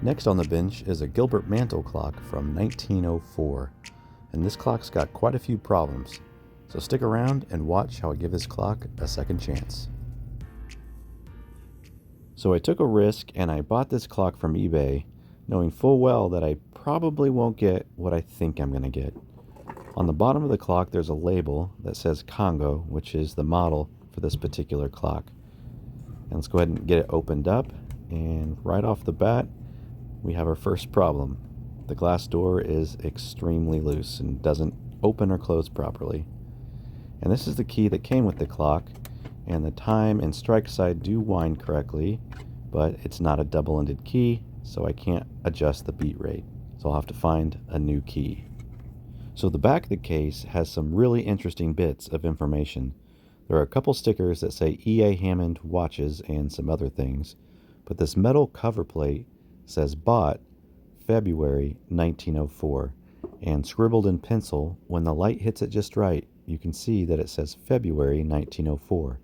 Next on the bench is a Gilbert mantle clock from 1904, and this clock's got quite a few problems, so stick around and watch how I give this clock a second chance. So I took a risk and I bought this clock from eBay, knowing full well that I probably won't get what I think I'm going to get. On the bottom of the clock there's a label that says Congo, which is the model for this particular clock. And let's go ahead and get it opened up, and right off the bat we have our first problem. The glass door is extremely loose and doesn't open or close properly. And this is the key that came with the clock, and the time and strike side do wind correctly, but it's not a double-ended key, so I can't adjust the beat rate. So I'll have to find a new key. So the back of the case has some really interesting bits of information. There are a couple stickers that say E.A. Hammond watches and some other things, but this metal cover plate says bought February 1904, and scribbled in pencil, when the light hits it just right, you can see that it says February 1904,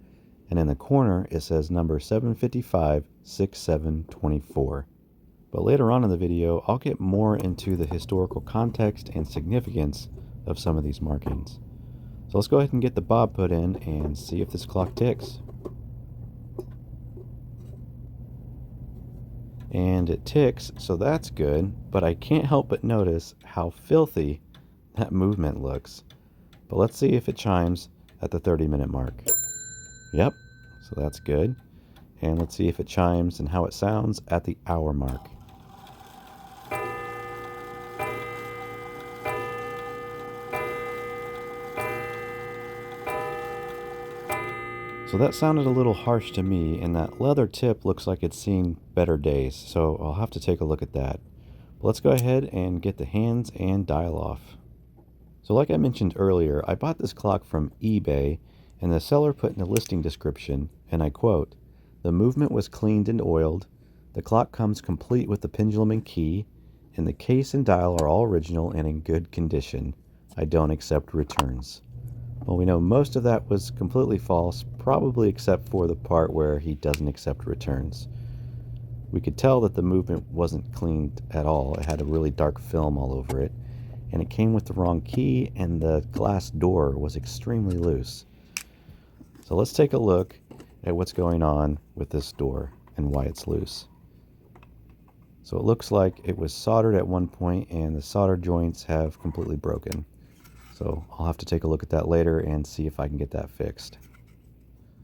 and in the corner it says number 755-6724. But later on in the video I'll get more into the historical context and significance of some of these markings. So let's go ahead and get the bob put in and see if this clock ticks. And it ticks, so that's good, but I can't help but notice how filthy that movement looks. But let's see if it chimes at the 30-minute mark. Yep, so that's good. And let's see if it chimes and how it sounds at the hour mark. So that sounded a little harsh to me, and that leather tip looks like it's seen better days, so I'll have to take a look at that. But let's go ahead and get the hands and dial off. So like I mentioned earlier, I bought this clock from eBay, and the seller put in a listing description, and I quote, "The movement was cleaned and oiled, the clock comes complete with the pendulum and key, and the case and dial are all original and in good condition. I don't accept returns." Well, we know most of that was completely false, probably except for the part where he doesn't accept returns. We could tell that the movement wasn't cleaned at all. It had a really dark film all over it, and it came with the wrong key, and the glass door was extremely loose. So let's take a look at what's going on with this door and why it's loose. So it looks like it was soldered at one point and the solder joints have completely broken. So I'll have to take a look at that later and see if I can get that fixed.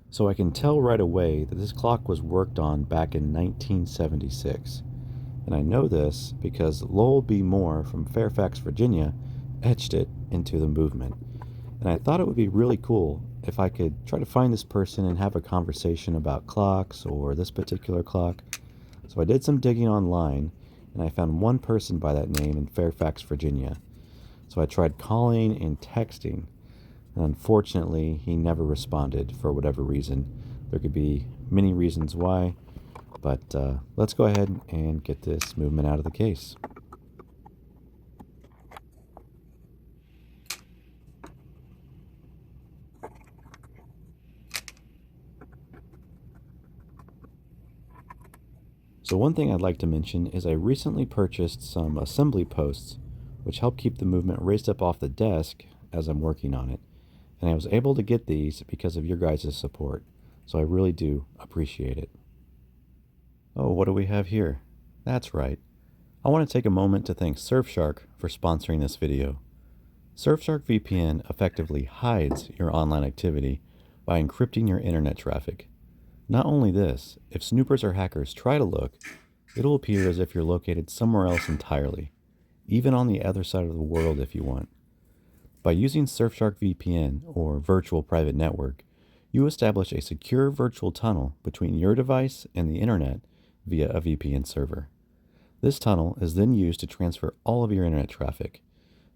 So I can tell right away that this clock was worked on back in 1976. And I know this because Lowell B. Moore from Fairfax, Virginia etched it into the movement. And I thought it would be really cool if I could try to find this person and have a conversation about clocks or this particular clock. So I did some digging online, and I found one person by that name in Fairfax, Virginia. So I tried calling and texting, and unfortunately he never responded for whatever reason. There could be many reasons why, but let's go ahead and get this movement out of the case. So one thing I'd like to mention is I recently purchased some assembly posts which help keep the movement raised up off the desk as I'm working on it. And I was able to get these because of your guys' support, so I really do appreciate it. Oh, what do we have here? That's right. I want to take a moment to thank Surfshark for sponsoring this video. Surfshark VPN effectively hides your online activity by encrypting your internet traffic. Not only this, if snoopers or hackers try to look, it'll appear as if you're located somewhere else entirely, even on the other side of the world if you want. By using Surfshark VPN, or Virtual Private Network, you establish a secure virtual tunnel between your device and the internet via a VPN server. This tunnel is then used to transfer all of your internet traffic.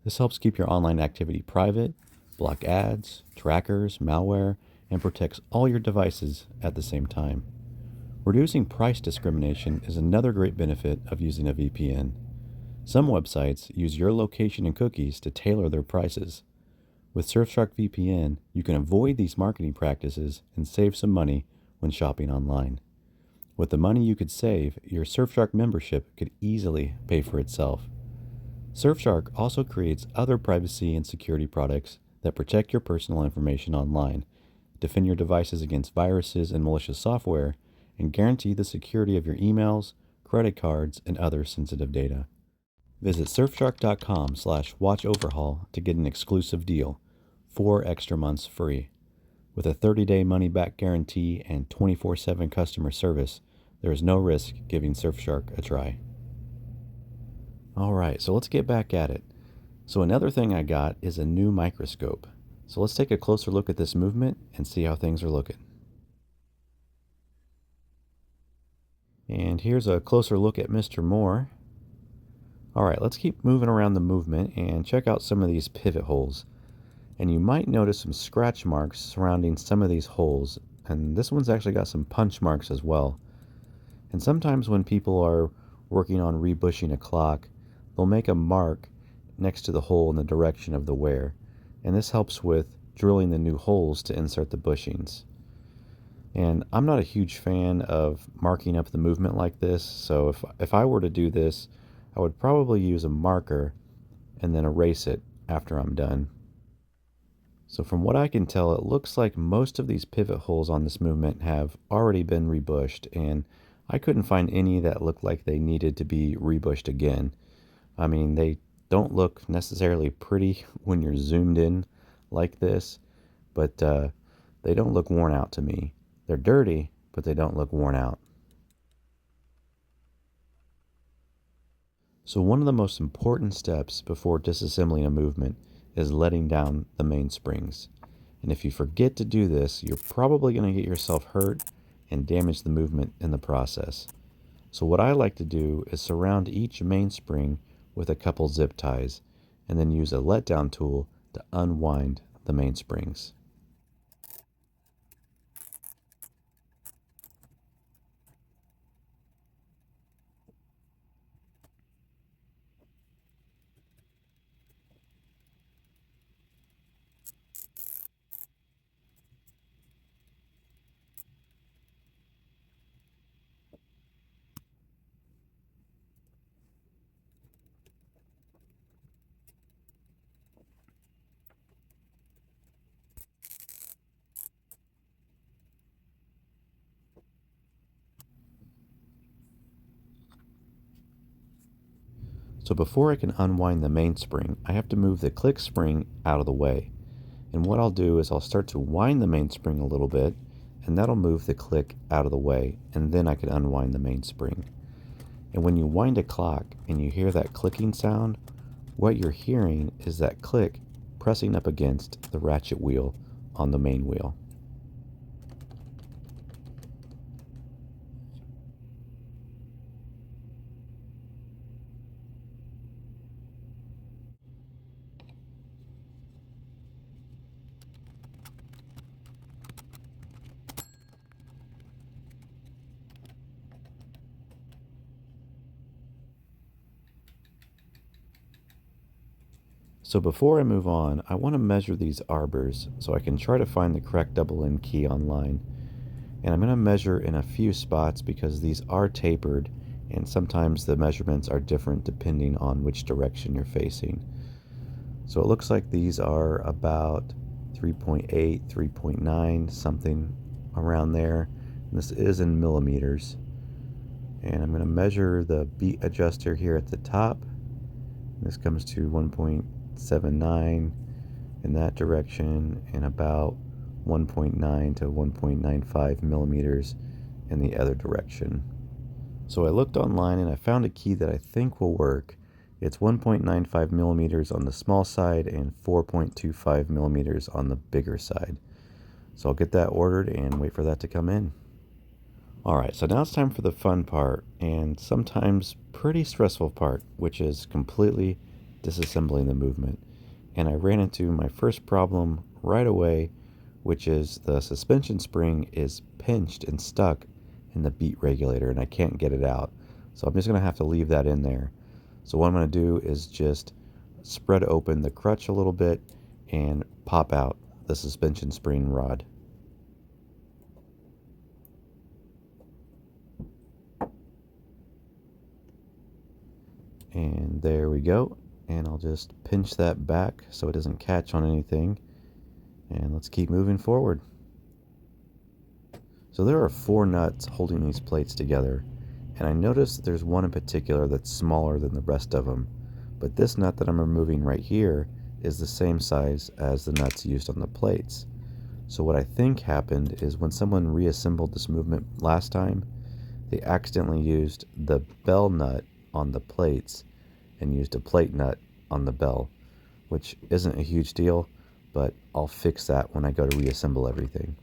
This helps keep your online activity private, block ads, trackers, malware, and protects all your devices at the same time. Reducing price discrimination is another great benefit of using a VPN. Some websites use your location and cookies to tailor their prices. With Surfshark VPN, you can avoid these marketing practices and save some money when shopping online. With the money you could save, your Surfshark membership could easily pay for itself. Surfshark also creates other privacy and security products that protect your personal information online, defend your devices against viruses and malicious software, and guarantee the security of your emails, credit cards, and other sensitive data. Visit surfshark.com/watchoverhaul to get an exclusive deal, 4 extra months free. With a 30-day money-back guarantee and 24/7 customer service, there is no risk giving Surfshark a try. Alright, so let's get back at it. So another thing I got is a new microscope. So let's take a closer look at this movement and see how things are looking. And here's a closer look at Mr. Moore. Alright, let's keep moving around the movement and check out some of these pivot holes. And you might notice some scratch marks surrounding some of these holes, and this one's actually got some punch marks as well. And sometimes when people are working on rebushing a clock, they'll make a mark next to the hole in the direction of the wear, and this helps with drilling the new holes to insert the bushings. And I'm not a huge fan of marking up the movement like this, so if I were to do this, I would probably use a marker and then erase it after I'm done. So from what I can tell, it looks like most of these pivot holes on this movement have already been rebushed, and I couldn't find any that looked like they needed to be rebushed again. I mean, they don't look necessarily pretty when you're zoomed in like this, but they don't look worn out to me. They're dirty, but they don't look worn out. So one of the most important steps before disassembling a movement is letting down the mainsprings. And if you forget to do this, you're probably going to get yourself hurt and damage the movement in the process. So what I like to do is surround each mainspring with a couple zip ties and then use a letdown tool to unwind the mainsprings. So before I can unwind the mainspring, I have to move the click spring out of the way. And what I'll do is I'll start to wind the mainspring a little bit, and that'll move the click out of the way, and then I can unwind the mainspring. And when you wind a clock and you hear that clicking sound, what you're hearing is that click pressing up against the ratchet wheel on the main wheel. So before I move on, I want to measure these arbors so I can try to find the correct double end key online. And I'm going to measure in a few spots because these are tapered and sometimes the measurements are different depending on which direction you're facing. So it looks like these are about 3.8, 3.9, something around there. And this is in millimeters. And I'm going to measure the beat adjuster here at the top. This comes to 1.79 in that direction and about 1.9 to 1.95 millimeters in the other direction. So I looked online and I found a key that I think will work. It's 1.95 millimeters on the small side and 4.25 millimeters on the bigger side. So I'll get that ordered and wait for that to come in. Alright, so now it's time for the fun part and sometimes pretty stressful part, which is completely disassembling the movement. And I ran into my first problem right away, which is the suspension spring is pinched and stuck in the beat regulator and I can't get it out. So I'm just going to have to leave that in there. So what I'm going to do is just spread open the crutch a little bit and pop out the suspension spring rod. And there we go. And I'll just pinch that back so it doesn't catch on anything. And let's keep moving forward. So there are 4 nuts holding these plates together, and I noticed there's one in particular that's smaller than the rest of them. But this nut that I'm removing right here is the same size as the nuts used on the plates. So what I think happened is when someone reassembled this movement last time, they accidentally used the bell nut on the plates and used a plate nut on the bell, which isn't a huge deal, but I'll fix that when I go to reassemble everything.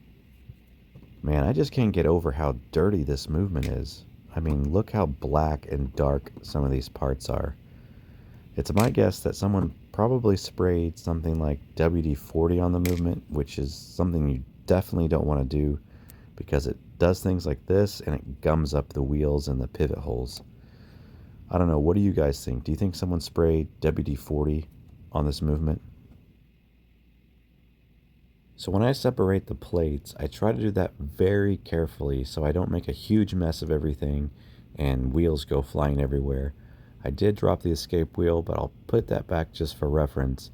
Man, I just can't get over how dirty this movement is. I mean, look how black and dark some of these parts are. It's my guess that someone probably sprayed something like WD-40 on the movement, which is something you definitely don't want to do because it does things like this and it gums up the wheels and the pivot holes. I don't know, what do you guys think? Do you think someone sprayed WD-40 on this movement? So when I separate the plates, I try to do that very carefully so I don't make a huge mess of everything and wheels go flying everywhere. I did drop the escape wheel, but I'll put that back just for reference,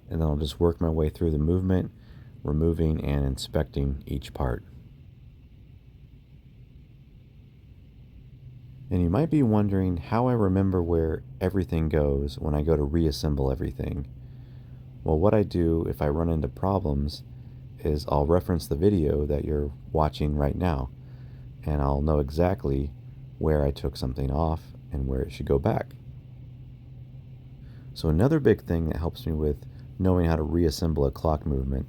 and then I'll just work my way through the movement, removing and inspecting each part. And you might be wondering how I remember where everything goes when I go to reassemble everything. Well, what I do if I run into problems is I'll reference the video that you're watching right now, and I'll know exactly where I took something off and where it should go back. So another big thing that helps me with knowing how to reassemble a clock movement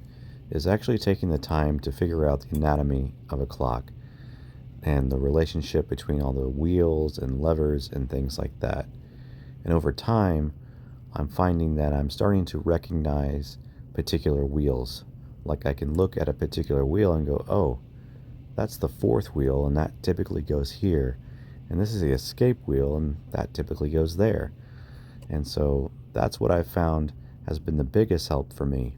is actually taking the time to figure out the anatomy of a clock and the relationship between all the wheels and levers and things like that. And over time, I'm finding that I'm starting to recognize particular wheels. Like I can look at a particular wheel and go, oh, that's the 4th wheel and that typically goes here. And this is the escape wheel and that typically goes there. And so that's what I've found has been the biggest help for me.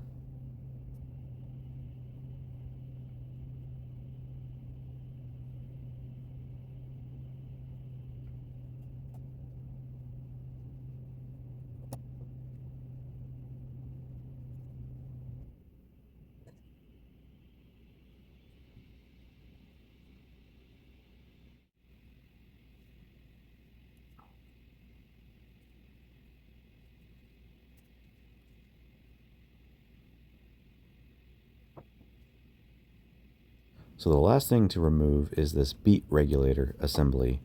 So the last thing to remove is this beat regulator assembly.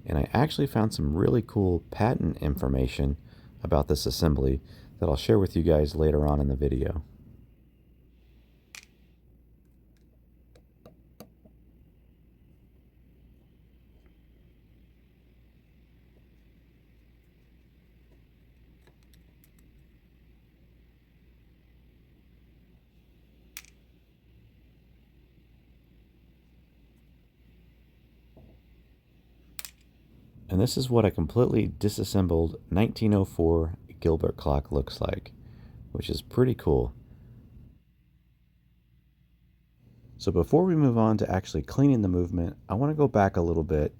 And I actually found some really cool patent information about this assembly that I'll share with you guys later on in the video. And this is what a completely disassembled 1904 Gilbert clock looks like, which is pretty cool. So before we move on to actually cleaning the movement, I want to go back a little bit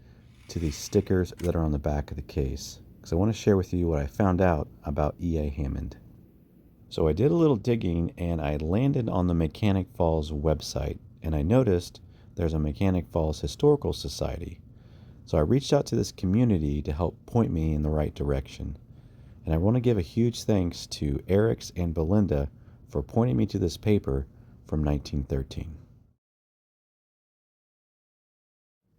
to these stickers that are on the back of the case, because I want to share with you what I found out about E.A. Hammond. So I did a little digging and I landed on the Mechanic Falls website, and I noticed there's a Mechanic Falls Historical Society. So I reached out to this community to help point me in the right direction. And I want to give a huge thanks to Eric's and Belinda for pointing me to this paper from 1913.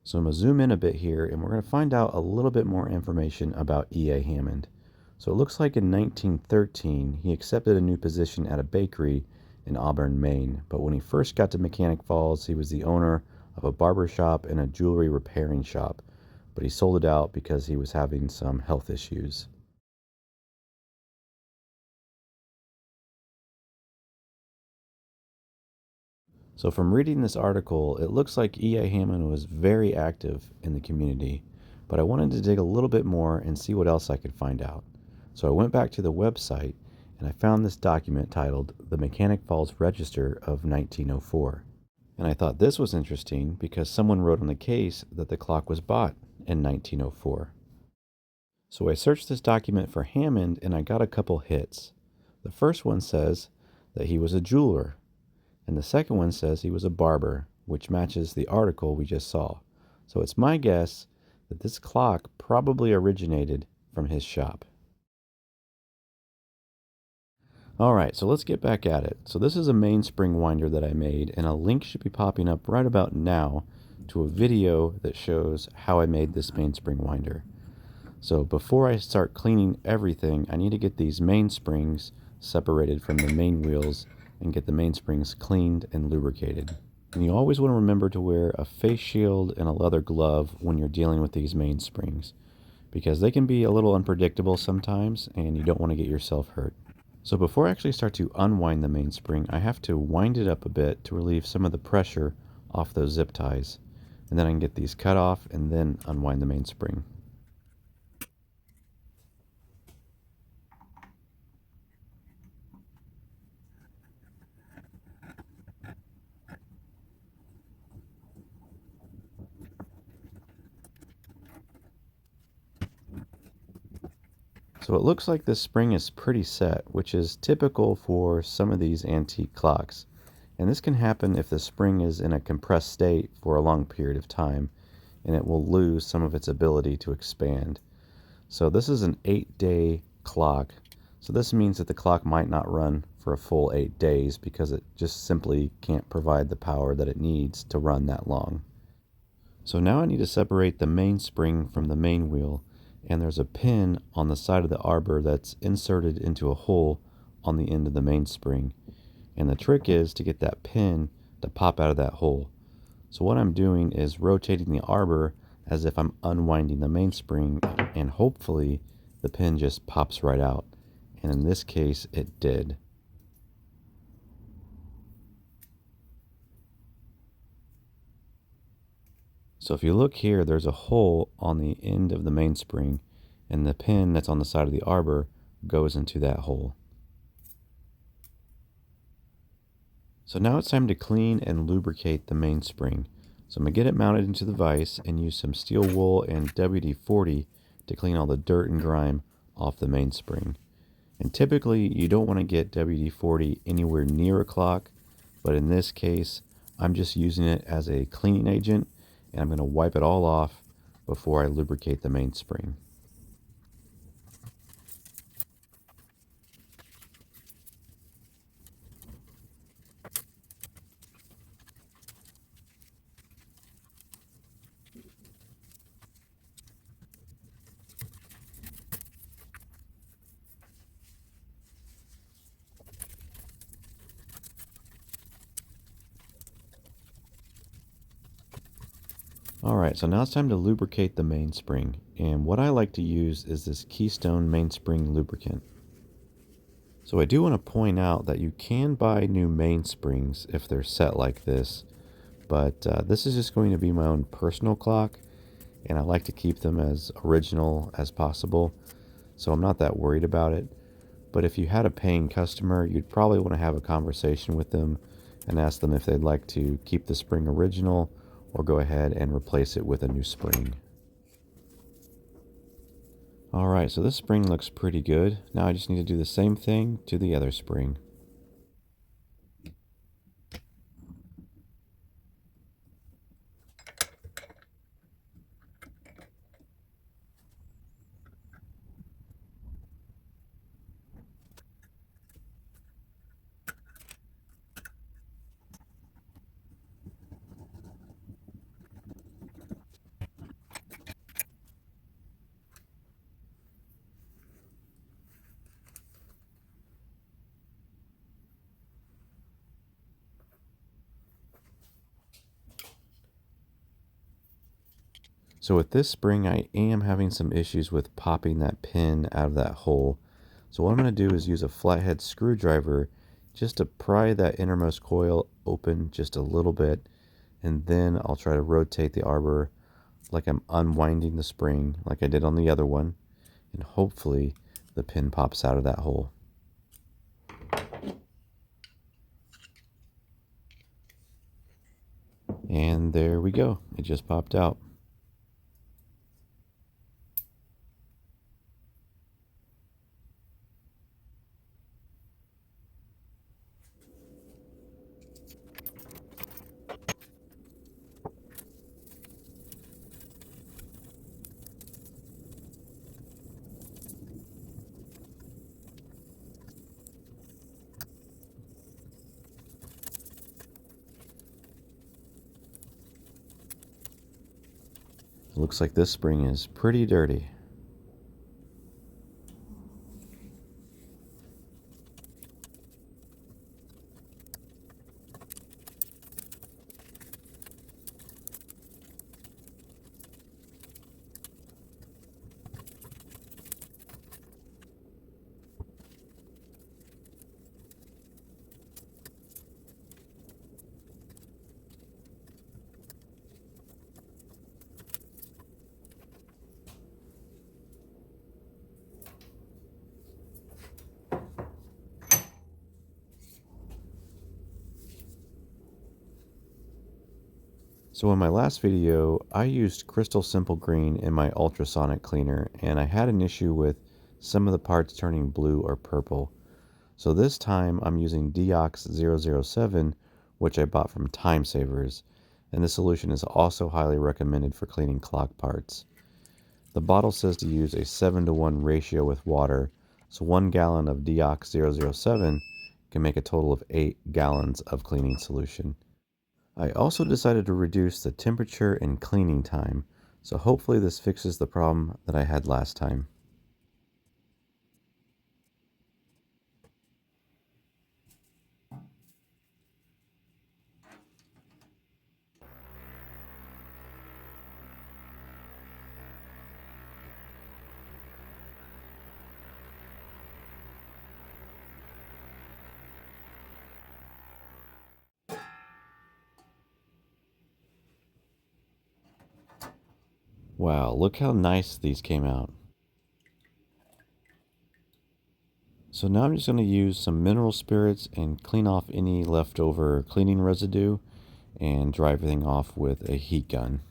So I'm going to zoom in a bit here and we're going to find out a little bit more information about E.A. Hammond. So it looks like in 1913 he accepted a new position at a bakery in Auburn, Maine. But when he first got to Mechanic Falls, he was the owner of a barber shop and a jewelry repairing shop. But he sold it out because he was having some health issues. So from reading this article, it looks like E.A. Hammond was very active in the community, but I wanted to dig a little bit more and see what else I could find out. So I went back to the website and I found this document titled The Mechanic Falls Register of 1904. And I thought this was interesting because someone wrote on the case that the clock was bought in 1904. So I searched this document for Hammond and I got a couple hits. The first one says that he was a jeweler, and the second one says he was a barber, which matches the article we just saw. So it's my guess that this clock probably originated from his shop. Alright, so let's get back at it. So this is a mainspring winder that I made, and a link should be popping up right about now to a video that shows how I made this mainspring winder. So before I start cleaning everything, I need to get these mainsprings separated from the main wheels and get the mainsprings cleaned and lubricated. And you always want to remember to wear a face shield and a leather glove when you're dealing with these mainsprings, because they can be a little unpredictable sometimes and you don't want to get yourself hurt. So before I actually start to unwind the mainspring, I have to wind it up a bit to relieve some of the pressure off those zip ties. And then I can get these cut off and then unwind the mainspring. So it looks like this spring is pretty set, which is typical for some of these antique clocks. And this can happen if the spring is in a compressed state for a long period of time, and it will lose some of its ability to expand. So this is an 8-day clock. So this means that the clock might not run for a full 8 days because it just simply can't provide the power that it needs to run that long. So now I need to separate the mainspring from the main wheel, and there's a pin on the side of the arbor that's inserted into a hole on the end of the mainspring. And the trick is to get that pin to pop out of that hole. So what I'm doing is rotating the arbor as if I'm unwinding the mainspring, and hopefully the pin just pops right out. And in this case, it did. So if you look here, there's a hole on the end of the mainspring, and the pin that's on the side of the arbor goes into that hole. So now it's time to clean and lubricate the mainspring. So I'm going to get it mounted into the vise and use some steel wool and WD-40 to clean all the dirt and grime off the mainspring. And typically you don't want to get WD-40 anywhere near a clock, but in this case I'm just using it as a cleaning agent, and I'm going to wipe it all off before I lubricate the mainspring. Alright, so now it's time to lubricate the mainspring, and what I like to use is this Keystone mainspring lubricant. So I do want to point out that you can buy new mainsprings if they're set like this, but this is just going to be my own personal clock, and I like to keep them as original as possible, so I'm not that worried about it. But if you had a paying customer, you'd probably want to have a conversation with them and ask them if they'd like to keep the spring original or go ahead and replace it with a new spring. Alright, so this spring looks pretty good. Now I just need to do the same thing to the other spring. So with this spring, I am having some issues with popping that pin out of that hole. So what I'm going to do is use a flathead screwdriver just to pry that innermost coil open just a little bit, and then I'll try to rotate the arbor like I'm unwinding the spring like I did on the other one, and hopefully the pin pops out of that hole. And there we go, it just popped out. Looks like this spring is pretty dirty. So in my last video, I used Crystal Simple Green in my ultrasonic cleaner, and I had an issue with some of the parts turning blue or purple. So this time I'm using Deox 007, which I bought from Time Savers, and this solution is also highly recommended for cleaning clock parts. The bottle says to use a 7-to-1 ratio with water, so 1 gallon of Deox 007 can make a total of 8 gallons of cleaning solution. I also decided to reduce the temperature and cleaning time, so hopefully this fixes the problem that I had last time. Wow, look how nice these came out. So now I'm just going to use some mineral spirits and clean off any leftover cleaning residue and dry everything off with a heat gun.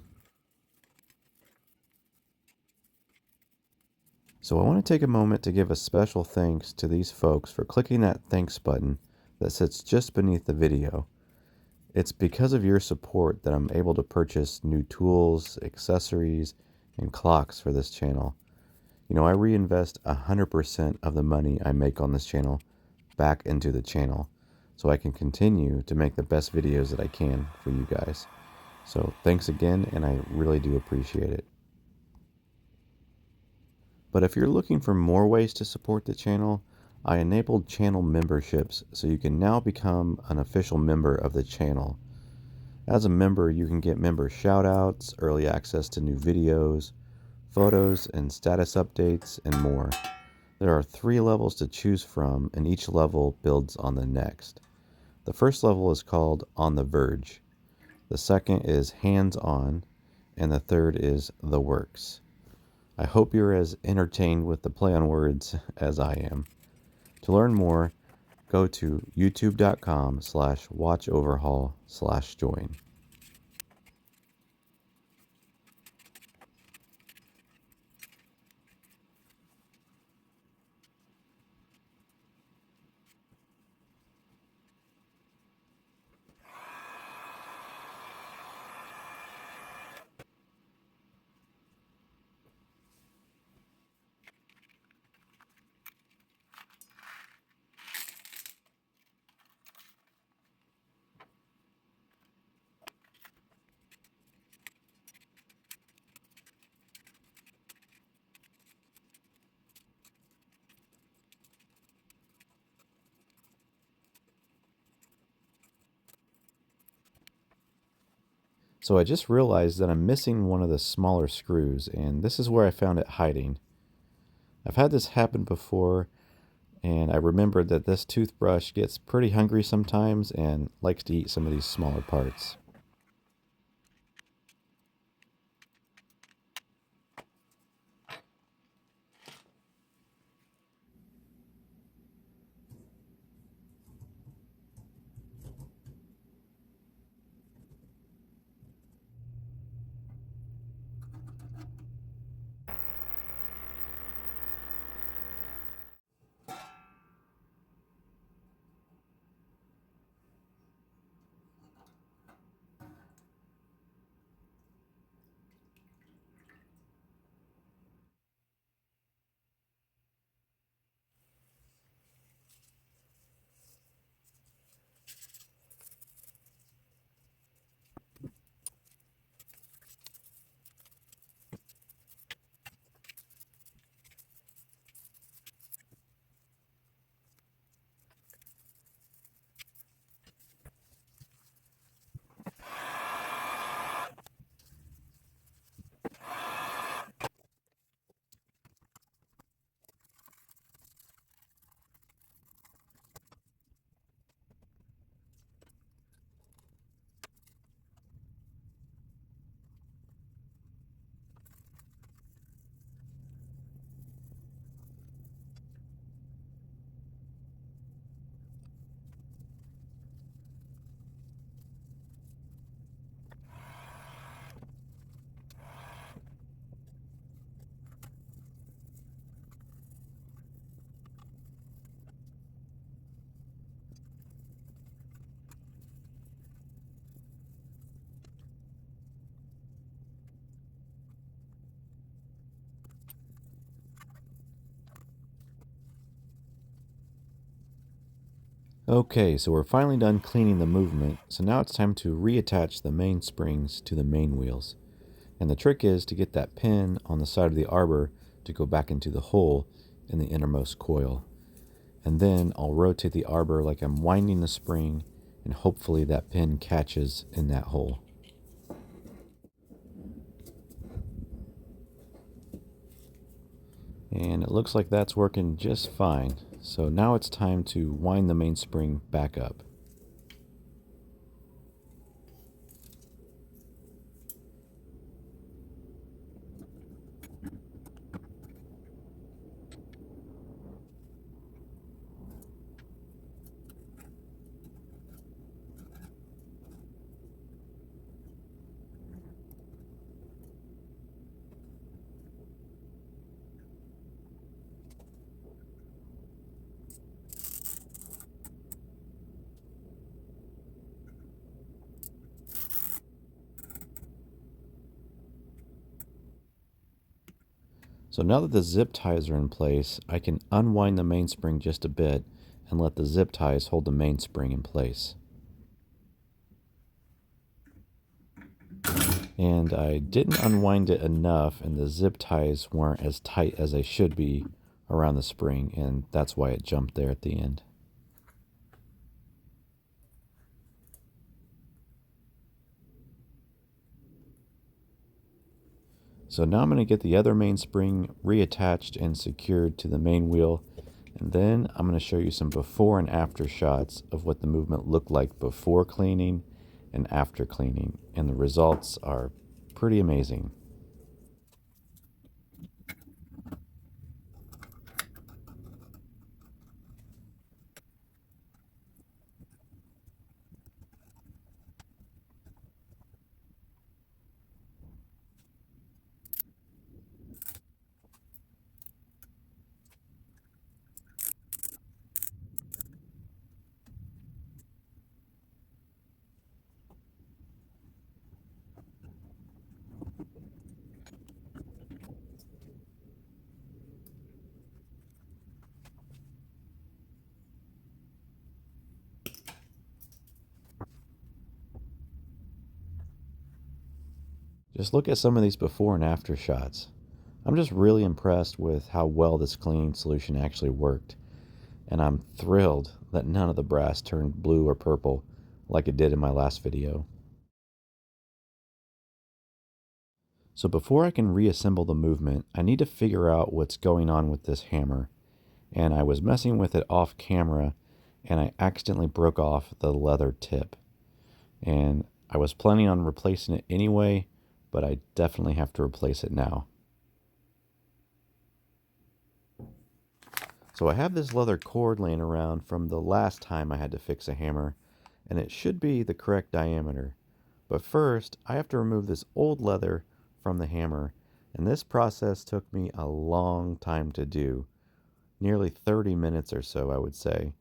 So I want to take a moment to give a special thanks to these folks for clicking that thanks button that sits just beneath the video. It's because of your support that I'm able to purchase new tools, accessories, and clocks for this channel. You know, I reinvest 100% of the money I make on this channel back into the channel so I can continue to make the best videos that I can for you guys. So thanks again, and I really do appreciate it. But if you're looking for more ways to support the channel, I enabled channel memberships so you can now become an official member of the channel. As a member, you can get member shoutouts, early access to new videos, photos and status updates, and more. There are 3 levels to choose from, and each level builds on the next. The first level is called On the Verge. The second is Hands On, and the third is The Works. I hope you're as entertained with the play on words as I am. To learn more, go to youtube.com/watchoverhaul/join. So I just realized that I'm missing one of the smaller screws, and this is where I found it hiding. I've had this happen before, and I remembered that this toothbrush gets pretty hungry sometimes and likes to eat some of these smaller parts. Okay, so we're finally done cleaning the movement, so now it's time to reattach the mainsprings to the main wheels. And the trick is to get that pin on the side of the arbor to go back into the hole in the innermost coil. And then I'll rotate the arbor like I'm winding the spring, and hopefully that pin catches in that hole. And it looks like that's working just fine. So now it's time to wind the mainspring back up. So now that the zip ties are in place, I can unwind the mainspring just a bit and let the zip ties hold the mainspring in place. And I didn't unwind it enough, and the zip ties weren't as tight as they should be around the spring, and that's why it jumped there at the end. So now I'm going to get the other mainspring reattached and secured to the main wheel, and then I'm going to show you some before and after shots of what the movement looked like before cleaning and after cleaning, and the results are pretty amazing. Just look at some of these before and after shots. I'm just really impressed with how well this cleaning solution actually worked, and I'm thrilled that none of the brass turned blue or purple like it did in my last video. So before I can reassemble the movement, I need to figure out what's going on with this hammer. And I was messing with it off camera, and I accidentally broke off the leather tip. And I was planning on replacing it anyway, but I definitely have to replace it now. So I have this leather cord laying around from the last time I had to fix a hammer, and it should be the correct diameter. But first, I have to remove this old leather from the hammer, and this process took me a long time to do. Nearly 30 minutes or so, I would say.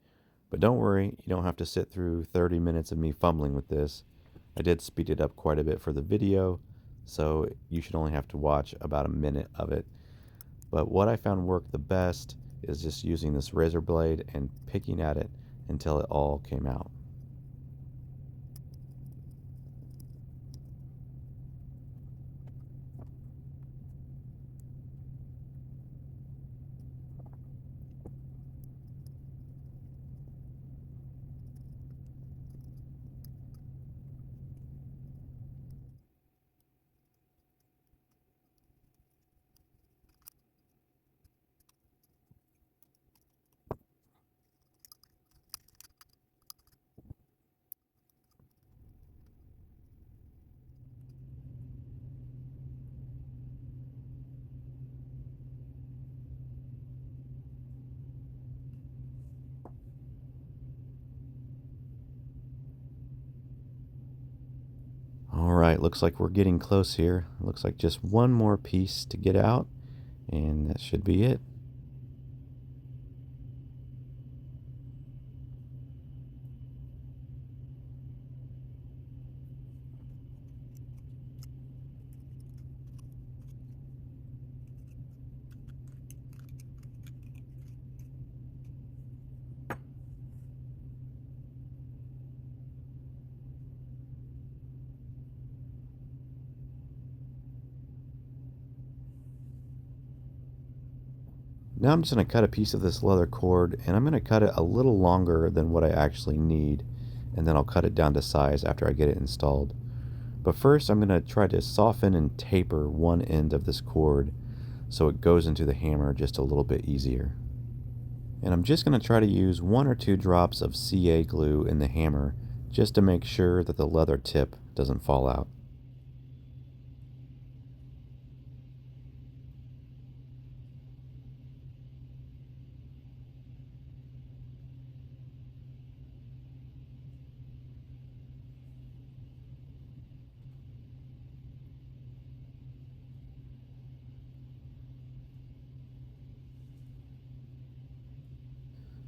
But don't worry, you don't have to sit through 30 minutes of me fumbling with this. I did speed it up quite a bit for the video, so you should only have to watch about a minute of it. But what I found worked the best is just using this razor blade and picking at it until it all came out. Alright, looks like we're getting close here. Looks like just one more piece to get out, and that should be it. Now I'm just going to cut a piece of this leather cord, and I'm going to cut it a little longer than what I actually need, and then I'll cut it down to size after I get it installed. But first I'm going to try to soften and taper one end of this cord so it goes into the hammer just a little bit easier. And I'm just going to try to use 1 or 2 drops of CA glue in the hammer just to make sure that the leather tip doesn't fall out.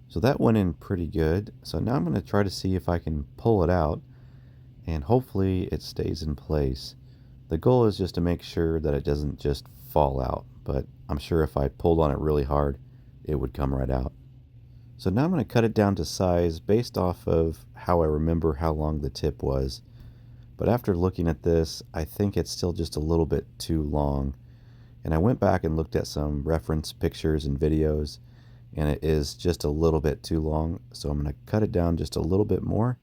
So that went in pretty good. So now I'm going to try to see if I can pull it out, and hopefully it stays in place. The goal is just to make sure that it doesn't just fall out, but I'm sure if I pulled on it really hard, it would come right out. So now I'm going to cut it down to size based off of how I remember how long the tip was. But after looking at this, I think it's still just a little bit too long. And I went back and looked at some reference pictures and videos, and it is just a little bit too long. So I'm going to cut it down just a little bit more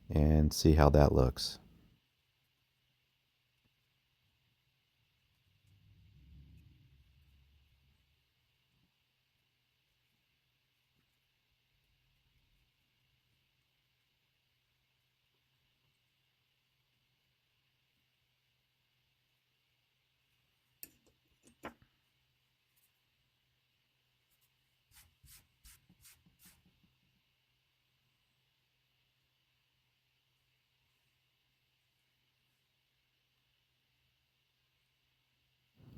and see how that looks.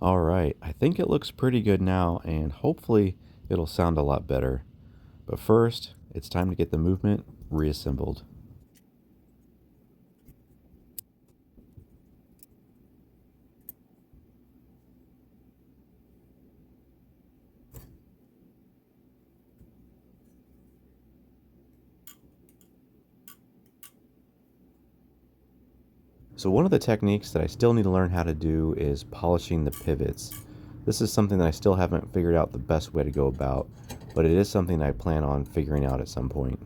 Alright, I think it looks pretty good now, and hopefully it'll sound a lot better. But first, it's time to get the movement reassembled. So one of the techniques that I still need to learn how to do is polishing the pivots. This is something that I still haven't figured out the best way to go about, but it is something I plan on figuring out at some point.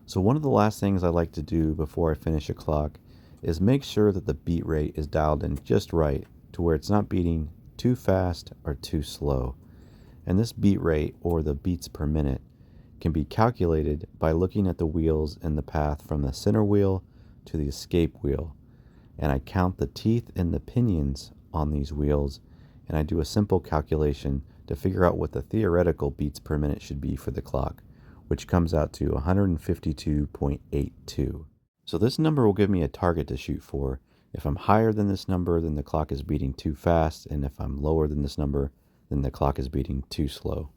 So one of the last things I like to do before I finish a clock is make sure that the beat rate is dialed in just right to where it's not beating too fast or too slow. And this beat rate, or the beats per minute, can be calculated by looking at the wheels in the path from the center wheel to the escape wheel. And I count the teeth and the pinions on these wheels, and I do a simple calculation to figure out what the theoretical beats per minute should be for the clock, which comes out to 152.82. So this number will give me a target to shoot for, If I'm higher than this number, then the clock is beating too fast, and if I'm lower than this number, then the clock is beating too slow.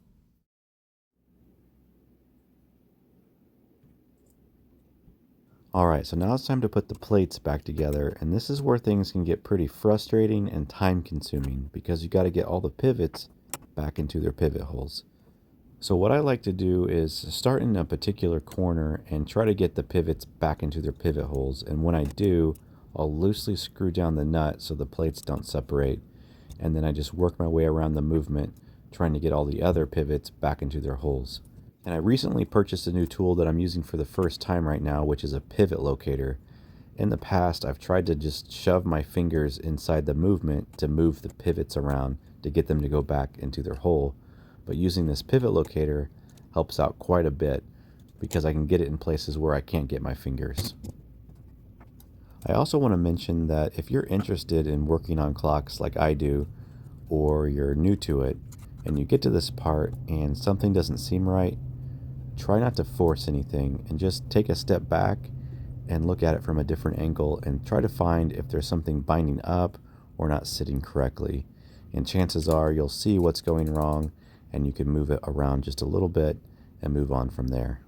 Alright, so now it's time to put the plates back together, and this is where things can get pretty frustrating and time consuming because you got to get all the pivots back into their pivot holes. So what I like to do is start in a particular corner and try to get the pivots back into their pivot holes, and when I do, I'll loosely screw down the nut so the plates don't separate, and then I just work my way around the movement trying to get all the other pivots back into their holes. And I recently purchased a new tool that I'm using for the first time right now, which is a pivot locator. In the past, I've tried to just shove my fingers inside the movement to move the pivots around to get them to go back into their hole. But using this pivot locator helps out quite a bit because I can get it in places where I can't get my fingers. I also want to mention that if you're interested in working on clocks like I do, or you're new to it, and you get to this part and something doesn't seem right, try not to force anything and just take a step back and look at it from a different angle and try to find if there's something binding up or not sitting correctly. And chances are you'll see what's going wrong and you can move it around just a little bit and move on from there.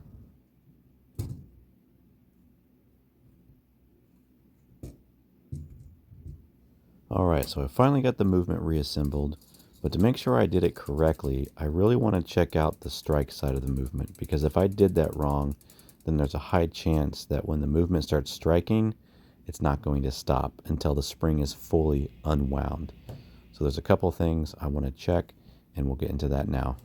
Alright, so I finally got the movement reassembled. But to make sure I did it correctly, I really want to check out the strike side of the movement, because if I did that wrong, then there's a high chance that when the movement starts striking, it's not going to stop until the spring is fully unwound. So there's a couple things I want to check, and we'll get into that now.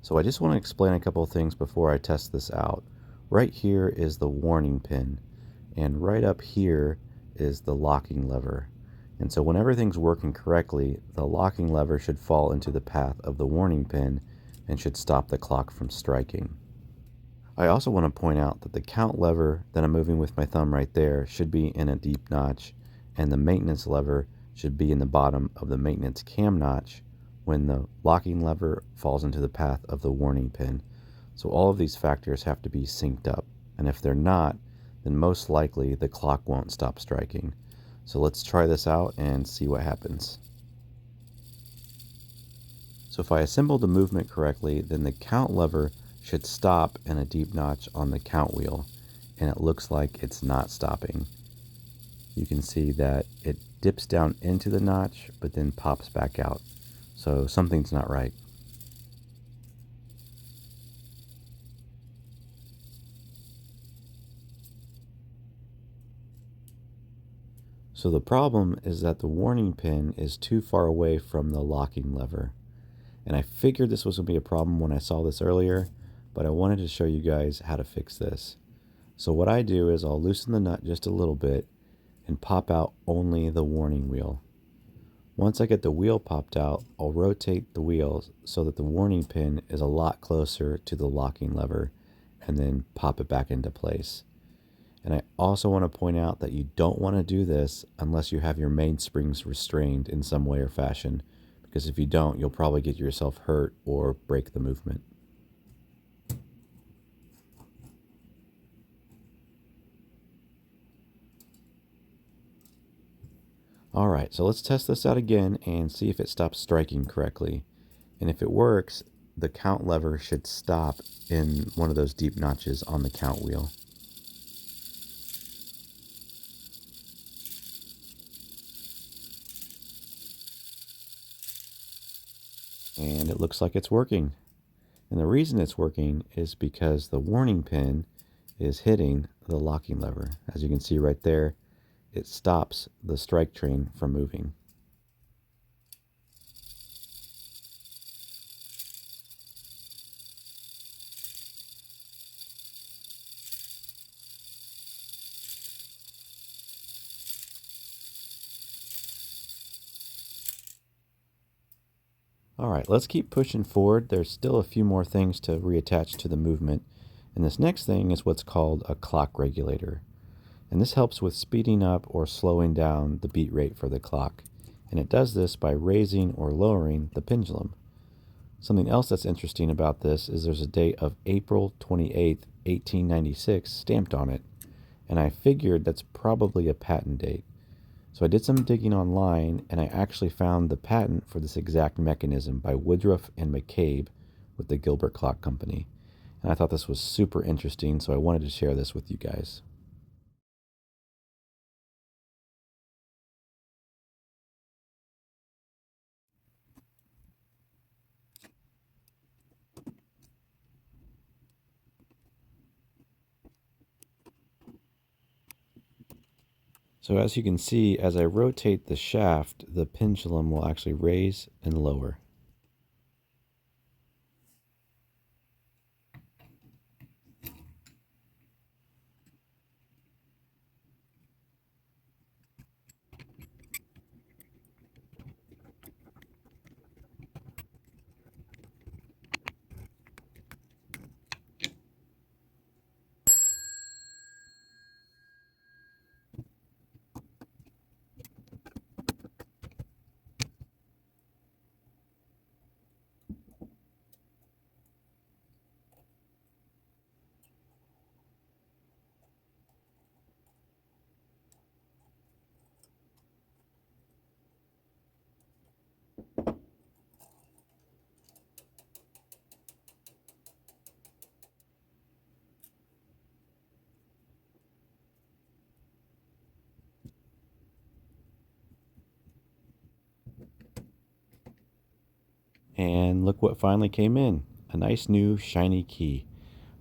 So I just want to explain a couple of things before I test this out. Right here is the warning pin, and right up here is the locking lever. And so when everything's working correctly, the locking lever should fall into the path of the warning pin and should stop the clock from striking. I also want to point out that the count lever that I'm moving with my thumb right there should be in a deep notch, and the maintenance lever should be in the bottom of the maintenance cam notch when the locking lever falls into the path of the warning pin. So all of these factors have to be synced up, and if they're not, then most likely the clock won't stop striking. So let's try this out and see what happens. So if I assemble the movement correctly, then the count lever should stop in a deep notch on the count wheel, and it looks like it's not stopping. You can see that it dips down into the notch but then pops back out. So something's not right. So the problem is that the warning pin is too far away from the locking lever. And I figured this was going to be a problem when I saw this earlier, but I wanted to show you guys how to fix this. So what I do is I'll loosen the nut just a little bit and pop out only the warning wheel. Once I get the wheel popped out, I'll rotate the wheel so that the warning pin is a lot closer to the locking lever and then pop it back into place. And I also want to point out that you don't want to do this unless you have your mainsprings restrained in some way or fashion, because if you don't, you'll probably get yourself hurt or break the movement. Alright, so let's test this out again and see if it stops striking correctly. And if it works, the count lever should stop in one of those deep notches on the count wheel. And it looks like it's working. And the reason it's working is because the warning pin is hitting the locking lever. As you can see right there, it stops the strike train from moving. Alright, let's keep pushing forward. There's still a few more things to reattach to the movement. And this next thing is what's called a clock regulator. And this helps with speeding up or slowing down the beat rate for the clock. And it does this by raising or lowering the pendulum. Something else that's interesting about this is there's a date of April 28th, 1896 stamped on it. and I figured that's probably a patent date. So I did some digging online, and I actually found the patent for this exact mechanism by Woodruff and McCabe with the Gilbert Clock Company. And I thought this was super interesting, so I wanted to share this with you guys. So as you can see, as I rotate the shaft, the pendulum will actually raise and lower. And look what finally came in, a nice new shiny key.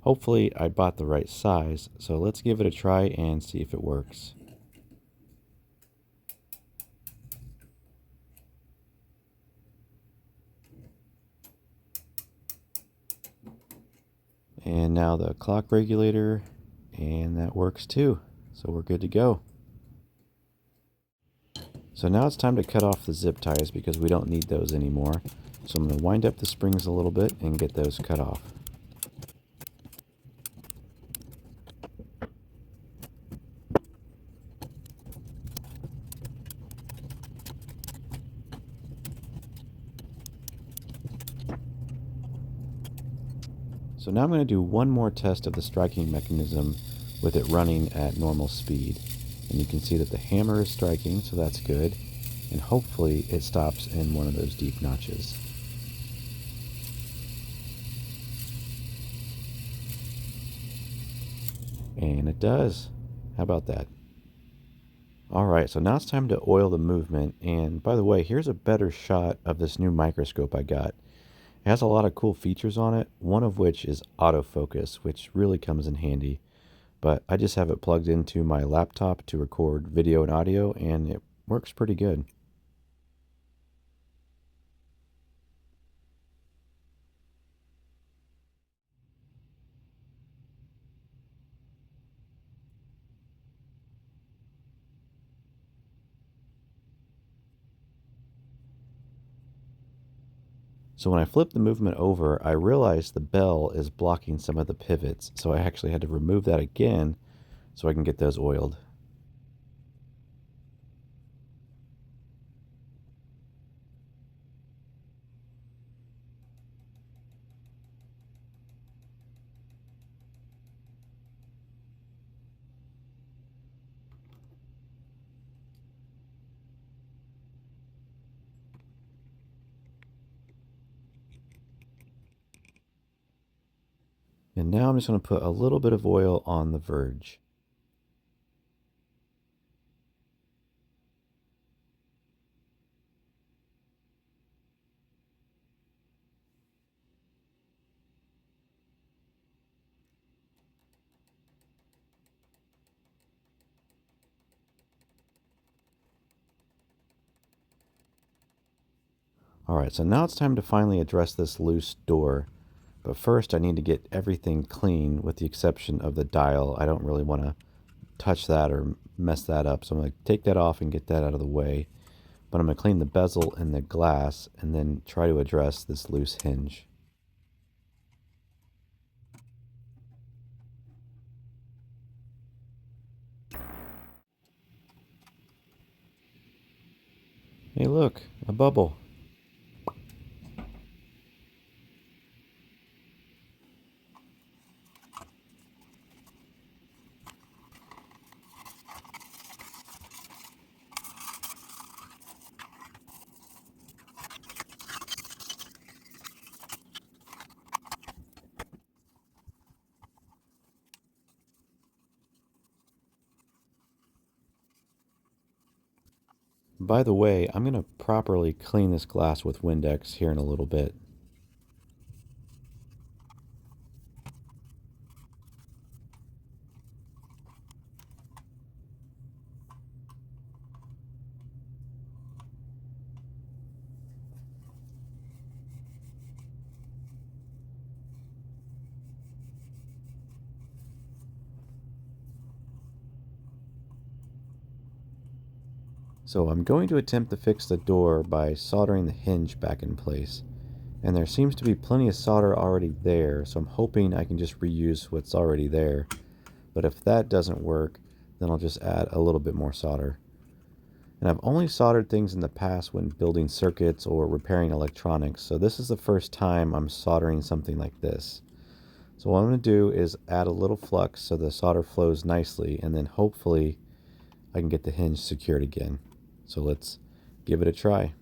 Hopefully I bought the right size, so let's give it a try and see if it works. And now the clock regulator, and that works too. So we're good to go. So now it's time to cut off the zip ties because we don't need those anymore. So I'm going to wind up the springs a little bit and get those cut off. So now I'm going to do one more test of the striking mechanism with it running at normal speed. And you can see that the hammer is striking, so that's good. And hopefully it stops in one of those deep notches. And it does. How about that? Alright, so now it's time to oil the movement. And by the way, here's a better shot of this new microscope I got. It has a lot of cool features on it, one of which is autofocus, which really comes in handy. But I just have it plugged into my laptop to record video and audio, and it works pretty good. So when I flip the movement over, I realized the bell is blocking some of the pivots, so I actually had to remove that again so I can get those oiled. And now I'm just going to put a little bit of oil on the verge. Alright, so now it's time to finally address this loose door. But first I need to get everything clean with the exception of the dial. I don't really want to touch that or mess that up, so I'm going to take that off and get that out of the way. But I'm going to clean the bezel and the glass and then try to address this loose hinge. Hey look, a bubble. by the way, I'm going to properly clean this glass with Windex here in a little bit. So I'm going to attempt to fix the door by soldering the hinge back in place. And there seems to be plenty of solder already there, so I'm hoping I can just reuse what's already there. But if that doesn't work, then I'll just add a little bit more solder. And I've only soldered things in the past when building circuits or repairing electronics, so this is the first time I'm soldering something like this. So what I'm going to do is add a little flux so the solder flows nicely, and then hopefully I can get the hinge secured again. So let's give it a try.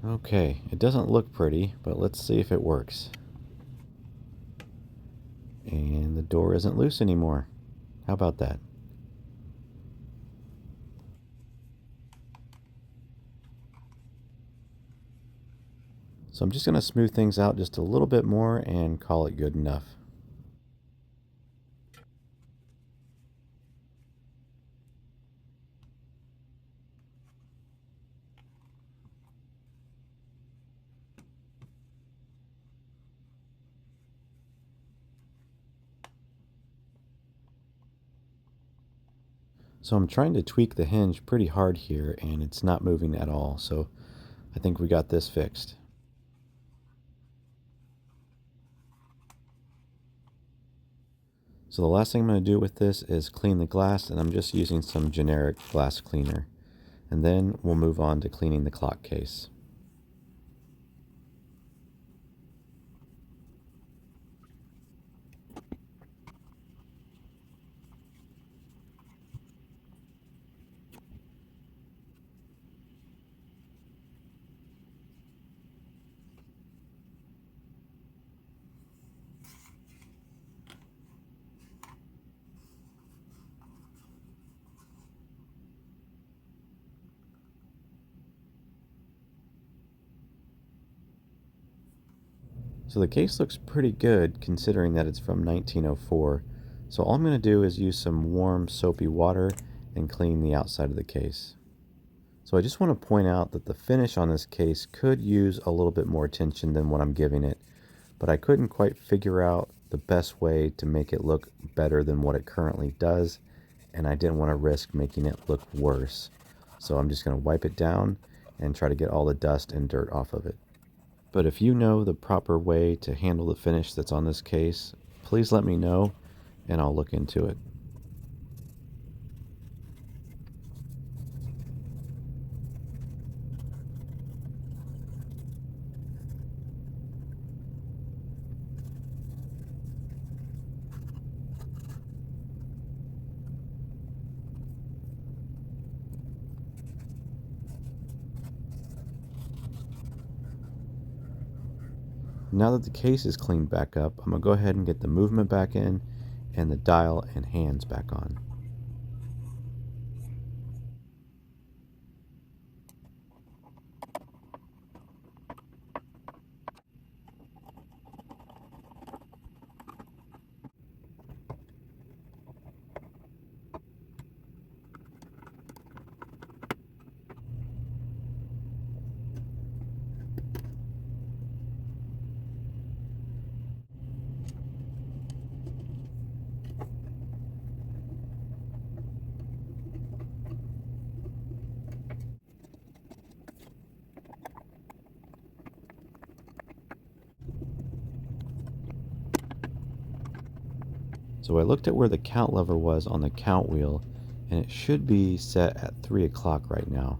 Okay, it doesn't look pretty, but let's see if it works. And the door isn't loose anymore. How about that? So I'm just going to smooth things out just a little bit more and call it good enough. So I'm trying to tweak the hinge pretty hard here and it's not moving at all. So I think we got this fixed. So the last thing I'm going to do with this is clean the glass, and I'm just using some generic glass cleaner. And then we'll move on to cleaning the clock case. So the case looks pretty good considering that it's from 1904. So all I'm going to do is use some warm soapy water and clean the outside of the case. So I just want to point out that the finish on this case could use a little bit more attention than what I'm giving it, but I couldn't quite figure out the best way to make it look better than what it currently does, and I didn't want to risk making it look worse. So I'm just going to wipe it down and try to get all the dust and dirt off of it. But if you know the proper way to handle the finish that's on this case, please let me know and I'll look into it. Now that the case is cleaned back up, I'm going to go ahead and get the movement back in and the dial and hands back on. So I looked at where the count lever was on the count wheel, and it should be set at 3 o'clock right now.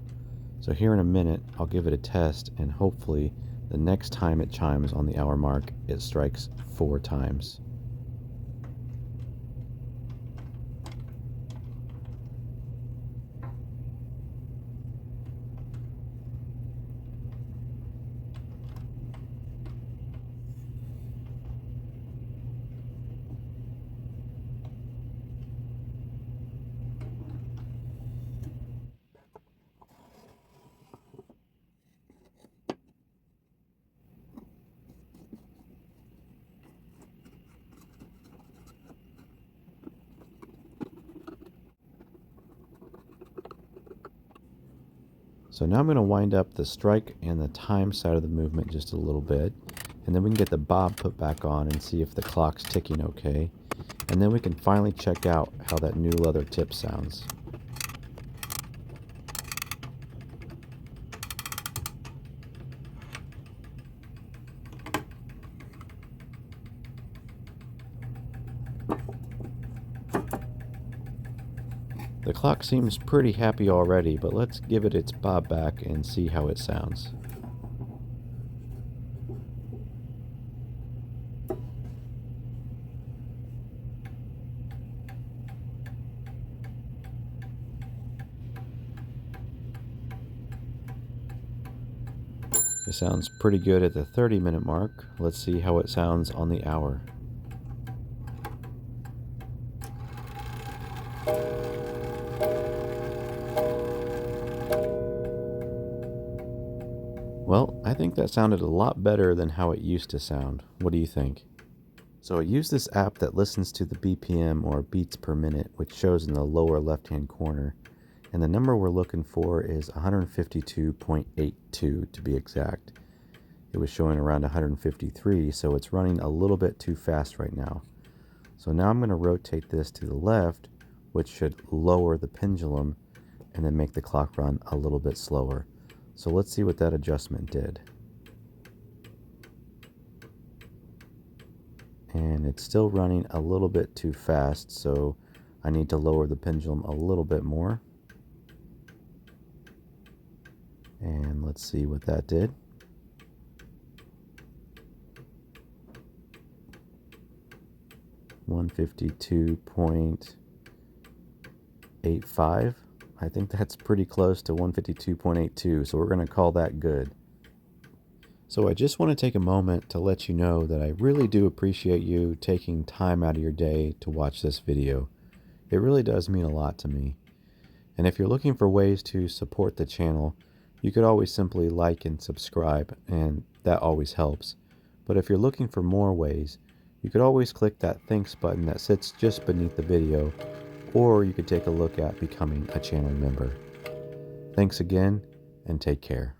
So here in a minute, I'll give it a test, and hopefully the next time it chimes on the hour mark, it strikes 4 times. So now I'm going to wind up the strike and the time side of the movement just a little bit, and then we can get the bob put back on and see if the clock's ticking okay, and then we can finally check out how that new leather tip sounds. The clock seems pretty happy already, but let's give it its bob back and see how it sounds. It sounds pretty good at the 30-minute mark. Let's see how it sounds on the hour. Well, I think that sounded a lot better than how it used to sound. What do you think? So I use this app that listens to the BPM, or beats per minute, which shows in the lower left-hand corner. And the number we're looking for is 152.82 to be exact. It was showing around 153, so it's running a little bit too fast right now. So now I'm going to rotate this to the left, which should lower the pendulum and then make the clock run a little bit slower. So let's see what that adjustment did. And it's still running a little bit too fast, so I need to lower the pendulum a little bit more. And let's see what that did. $152.85. I think that's pretty close to 152.82, so we're going to call that good. So I just want to take a moment to let you know that I really do appreciate you taking time out of your day to watch this video. It really does mean a lot to me. And if you're looking for ways to support the channel, you could always simply like and subscribe, and that always helps. But if you're looking for more ways, you could always click that thanks button that sits just beneath the video, or you could take a look at becoming a channel member. Thanks again, and take care.